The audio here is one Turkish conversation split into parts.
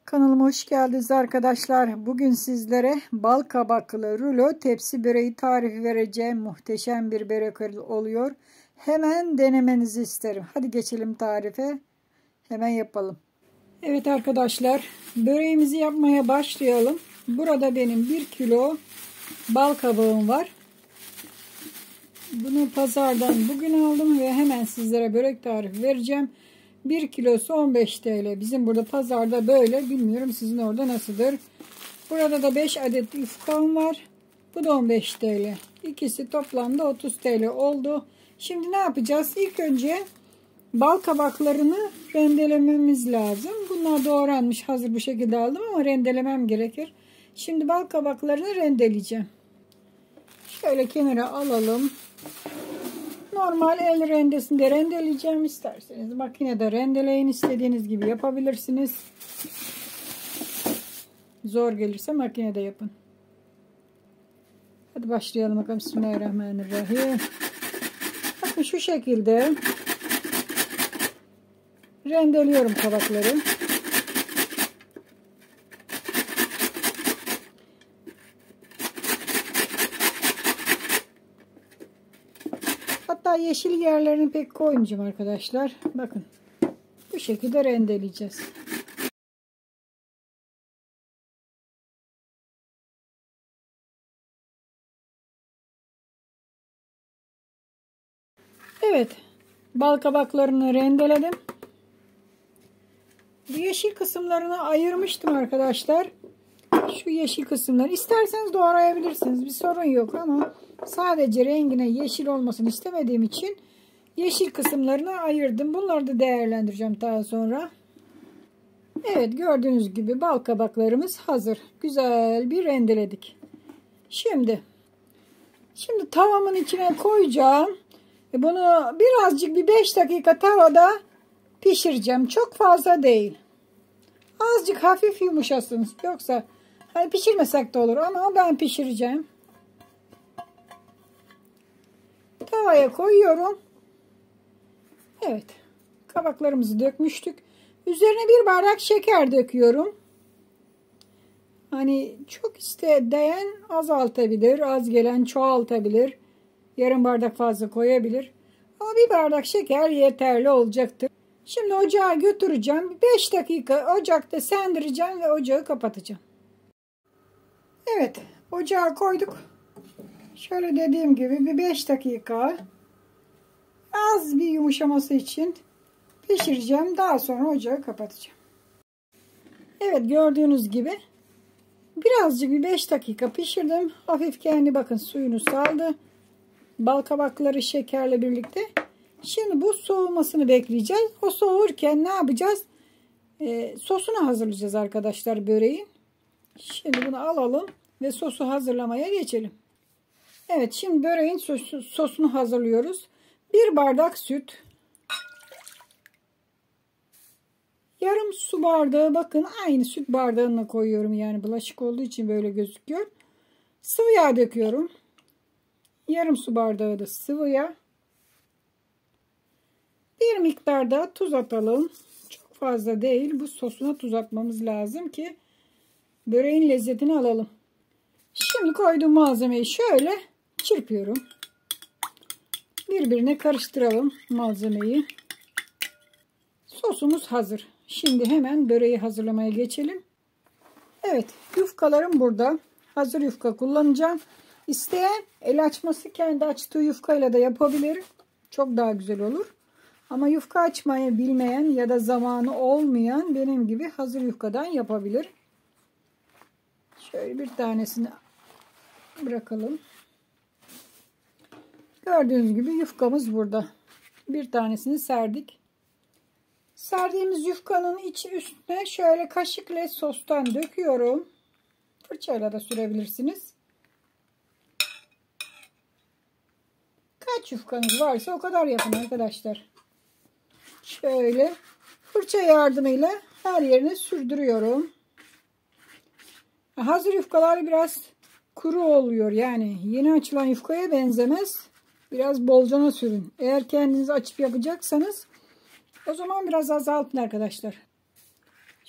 Kanalıma hoş geldiniz arkadaşlar. Bugün sizlere bal kabaklı rulo tepsi böreği tarifi vereceğim. Muhteşem bir börek oluyor. Hemen denemenizi isterim. Hadi geçelim tarife. Hemen yapalım. Evet arkadaşlar, böreğimizi yapmaya başlayalım. Burada benim 1 kilo bal kabağım var. Bunu pazardan bugün aldım ve hemen sizlere börek tarifi vereceğim. 1 kilosu 15 TL. Bizim burada pazarda böyle. Bilmiyorum sizin orada nasıldır. Burada da 5 adet yufkam var. Bu da 15 TL. İkisi toplamda 30 TL oldu. Şimdi ne yapacağız? İlk önce bal kabaklarını rendelememiz lazım. Bunlar doğranmış. Hazır bu şekilde aldım ama rendelemem gerekir. Şimdi bal kabaklarını rendeleyeceğim. Şöyle kenara alalım. Normal el rendesinde rendeleyeceğim. İsterseniz makinede rendeleyin. İstediğiniz gibi yapabilirsiniz. Zor gelirse makinede yapın. Hadi başlayalım bakalım. Bismillahirrahmanirrahim. Bakın şu şekilde rendeliyorum kabakları. Hatta yeşil yerlerini pek koymayacağım arkadaşlar. Bakın. Bu şekilde rendeleyeceğiz. Evet. Bal kabaklarını rendeledim. Bu yeşil kısımlarını ayırmıştım arkadaşlar. Şu yeşil kısımları. İsterseniz doğrayabilirsiniz. Bir sorun yok ama sadece rengine yeşil olmasını istemediğim için yeşil kısımlarını ayırdım. Bunları da değerlendireceğim daha sonra. Evet, gördüğünüz gibi bal kabaklarımız hazır. Güzel bir rendeledik. Şimdi tavamın içine koyacağım. Bunu birazcık bir 5 dakika tavada pişireceğim. Çok fazla değil. Azıcık hafif yumuşasın. Yoksa hani pişirmesek de olur ama ben pişireceğim. Tavaya koyuyorum. Evet. Kabaklarımızı dökmüştük. Üzerine 1 bardak şeker döküyorum. Hani çok isteyen azaltabilir. Az gelen çoğaltabilir. Yarım bardak fazla koyabilir. Ama 1 bardak şeker yeterli olacaktır. Şimdi ocağa götüreceğim. 5 dakika ocakta sendireceğim ve ocağı kapatacağım. Evet. Ocağa koyduk. Şöyle dediğim gibi bir 5 dakika az bir yumuşaması için pişireceğim. Daha sonra ocağı kapatacağım. Evet, gördüğünüz gibi birazcık bir 5 dakika pişirdim. Hafif kendi bakın suyunu saldı. Bal kabakları şekerle birlikte. Şimdi bu soğumasını bekleyeceğiz. O soğurken ne yapacağız? Sosunu hazırlayacağız arkadaşlar böreğin. Şimdi bunu alalım ve sosu hazırlamaya geçelim. Evet, şimdi böreğin sosunu hazırlıyoruz. 1 bardak süt. Yarım su bardağı, bakın aynı süt bardağına koyuyorum. Yani bulaşık olduğu için böyle gözüküyor. Sıvı yağ döküyorum. Yarım su bardağı da sıvı yağ. Bir miktar da tuz atalım. Çok fazla değil. Bu sosuna tuz atmamız lazım ki böreğin lezzetini alalım. Şimdi koyduğum malzemeyi şöyle çırpıyorum. Birbirine karıştıralım malzemeyi. Sosumuz hazır. Şimdi hemen böreği hazırlamaya geçelim. Evet, yufkalarım burada. Hazır yufka kullanacağım. İsteyen el açması kendi açtığı yufkayla da yapabilir. Çok daha güzel olur. Ama yufka açmayı bilmeyen ya da zamanı olmayan benim gibi hazır yufkadan yapabilir. Şöyle bir tanesini bırakalım. Gördüğünüz gibi yufkamız burada. Bir tanesini serdik. Serdiğimiz yufkanın içi üstüne şöyle kaşıkla sostan döküyorum. Fırçayla da sürebilirsiniz. Kaç yufkanız varsa o kadar yapın arkadaşlar. Şöyle fırça yardımıyla her yerine sürdürüyorum. Hazır yufkalar biraz kuru oluyor. Yani yeni açılan yufkaya benzemez. Biraz bolcana sürün. Eğer kendiniz açıp yapacaksanız o zaman biraz azaltın arkadaşlar.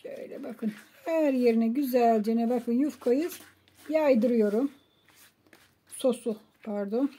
Şöyle bakın. Her yerine güzelce bakın yufkayı yaydırıyorum. Sosu pardon.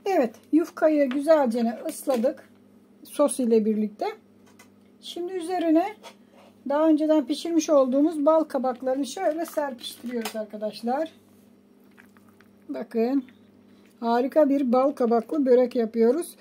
Evet, yufkayı güzelce ısladık sos ile birlikte. Şimdi üzerine daha önceden pişirmiş olduğumuz bal kabaklarını şöyle serpiştiriyoruz arkadaşlar. Bakın, harika bir bal kabaklı börek yapıyoruz.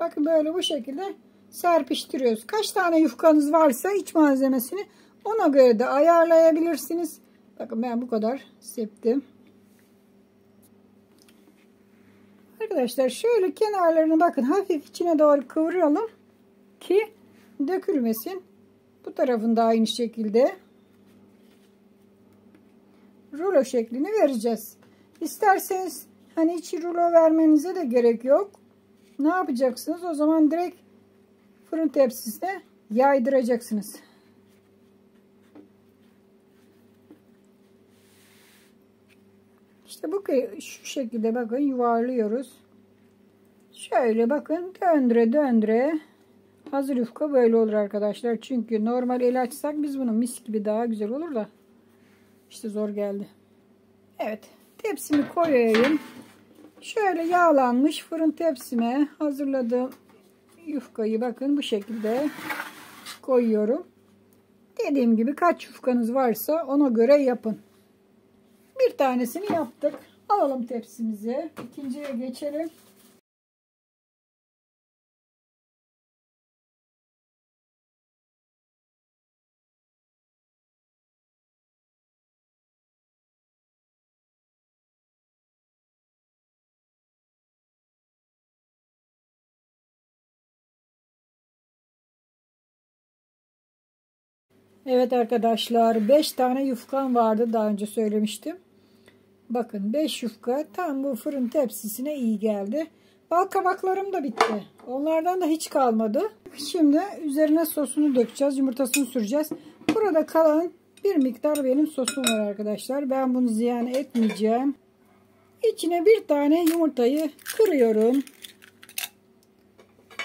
Bakın böyle bu şekilde serpiştiriyoruz. Kaç tane yufkanız varsa iç malzemesini ona göre de ayarlayabilirsiniz. Bakın ben bu kadar septim. Arkadaşlar şöyle kenarlarını bakın hafif içine doğru kıvıralım ki dökülmesin. Bu tarafında aynı şekilde rulo şeklini vereceğiz. İsterseniz hani hiç rulo vermenize de gerek yok. Ne yapacaksınız? O zaman direkt fırın tepsisine yaydıracaksınız. İşte bu şu şekilde bakın yuvarlıyoruz. Şöyle bakın döndüre döndüre hazır yufka böyle olur arkadaşlar. Çünkü normal el açsak biz bunu mis gibi daha güzel olur da işte zor geldi. Evet, tepsimi koyayım. Şöyle yağlanmış fırın tepsime hazırladığım yufkayı bakın bu şekilde koyuyorum. Dediğim gibi kaç yufkanız varsa ona göre yapın. Bir tanesini yaptık. Alalım tepsimizi. İkinciye geçelim. Evet arkadaşlar 5 tane yufkam vardı daha önce söylemiştim. Bakın 5 yufka tam bu fırın tepsisine iyi geldi. Bal kabaklarım da bitti. Onlardan da hiç kalmadı. Şimdi üzerine sosunu dökeceğiz. Yumurtasını süreceğiz. Burada kalan bir miktar benim sosum var arkadaşlar. Ben bunu ziyan etmeyeceğim. İçine bir tane yumurtayı kırıyorum.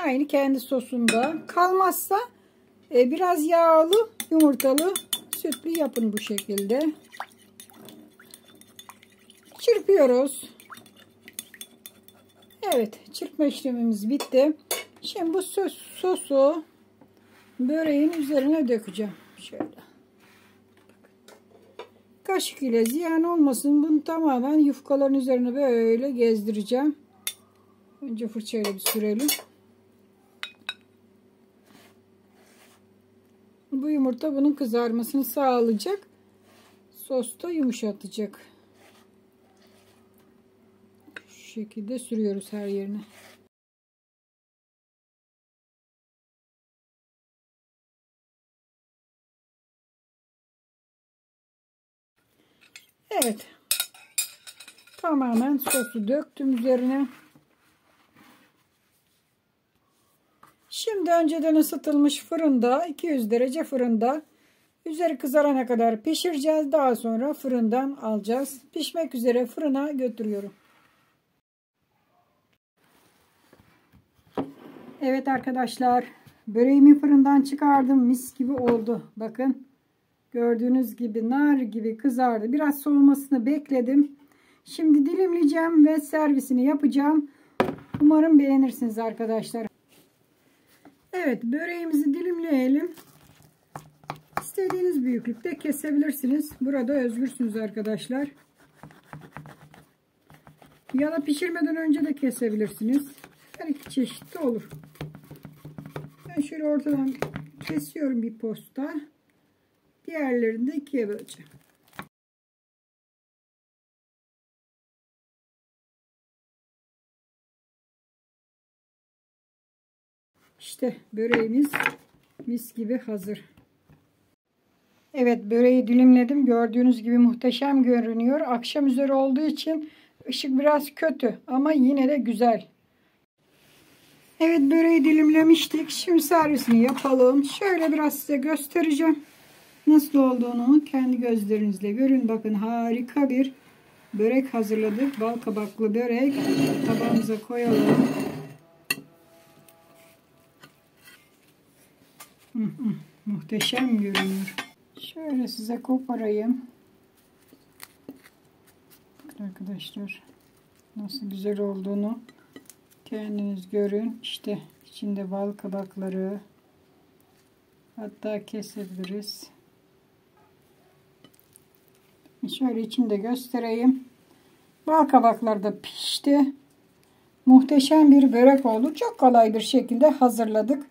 Aynı kendi sosunda. Kalmazsa biraz yağlı, yumurtalı, sütlü yapın bu şekilde. Çırpıyoruz. Evet, çırpma işlemimiz bitti. Şimdi bu sosu böreğin üzerine dökeceğim. Şöyle. Kaşık ile ziyan olmasın. Bunu tamamen yufkaların üzerine böyle gezdireceğim. Önce fırçayla bir sürelim. Bu yumurta bunun kızarmasını sağlayacak. Sos da yumuşatacak. Şu şekilde sürüyoruz her yerine. Evet. Tamamen sosu döktüm üzerine. Şimdi önceden ısıtılmış fırında 200 derece fırında üzeri kızarana kadar pişireceğiz. Daha sonra fırından alacağız. Pişmek üzere fırına götürüyorum. Evet arkadaşlar, böreğimi fırından çıkardım. Mis gibi oldu. Bakın gördüğünüz gibi nar gibi kızardı. Biraz soğumasını bekledim. Şimdi dilimleyeceğim ve servisini yapacağım. Umarım beğenirsiniz arkadaşlar. Evet, böreğimizi dilimleyelim. İstediğiniz büyüklükte kesebilirsiniz. Burada özgürsünüz arkadaşlar. Ya da pişirmeden önce de kesebilirsiniz. Her iki çeşit de olur. Ben şöyle ortadan kesiyorum bir posta. Diğerlerini de ikiye böleceğim. İşte böreğimiz mis gibi hazır. Evet, böreği dilimledim. Gördüğünüz gibi muhteşem görünüyor. Akşam üzeri olduğu için ışık biraz kötü ama yine de güzel. Evet, böreği dilimlemiştik. Şimdi servisini yapalım. Şöyle biraz size göstereceğim. Nasıl olduğunu kendi gözlerinizle görün. Bakın harika bir börek hazırladık. Bal kabaklı börek. Tabağımıza koyalım. Muhteşem görünüyor. Şöyle size koparayım. Bakın arkadaşlar. Nasıl güzel olduğunu kendiniz görün. İşte içinde bal kabakları. Hatta kesebiliriz. Şöyle içinde göstereyim. Bal kabaklar da pişti. Muhteşem bir börek oldu. Çok kolay bir şekilde hazırladık.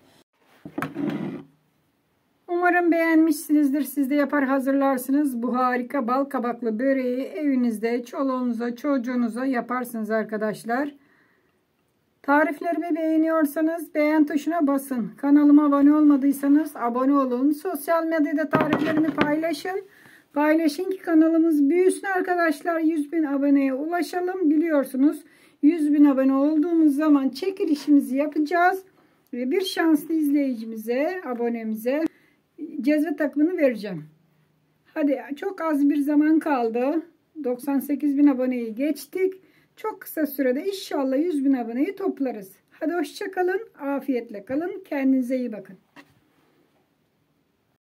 Umarım beğenmişsinizdir. Siz de yapar hazırlarsınız. Bu harika bal kabaklı böreği evinizde çoluğunuza, çocuğunuza yaparsınız arkadaşlar. Tariflerimi beğeniyorsanız beğen tuşuna basın. Kanalıma abone olmadıysanız abone olun. Sosyal medyada tariflerimi paylaşın. Paylaşın ki kanalımız büyüsün arkadaşlar. 100.000 aboneye ulaşalım. Biliyorsunuz 100.000 abone olduğumuz zaman çekilişimizi yapacağız. Ve bir şanslı izleyicimize, abonemize cezve takımını vereceğim. Hadi çok az bir zaman kaldı. 98.000 aboneyi geçtik. Çok kısa sürede inşallah 100.000 aboneyi toplarız. Hadi hoşça kalın. Afiyetle kalın. Kendinize iyi bakın.